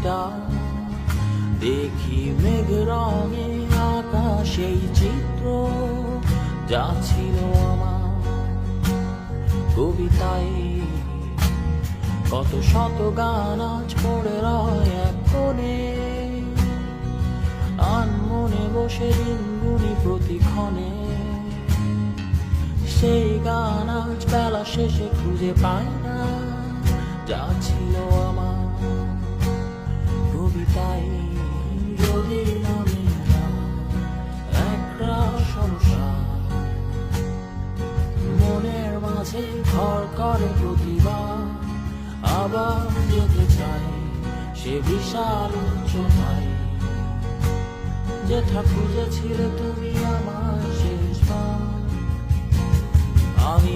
ছবিটা দেখি মেঘ রঙে আঁকা সেই চিত্র যা ছিল আমার কবিতায়। কত শত গান আজ পড়ে রয় এক কোণে, আনমনে বসে দিন গুনি প্রতিক্ষণে। সেই গান আজ বেলা শেষে খুঁজে পাই না যা ছিল আমার কবিতায়। যদি নামে না একটা সংসার মনের মাঝে ঘর করে প্রতিবার, আবার যেতে চাই সে বিশাল উচ্চতায় যেটা খুঁজেছিলে তুমি আমার শেষবার। আমি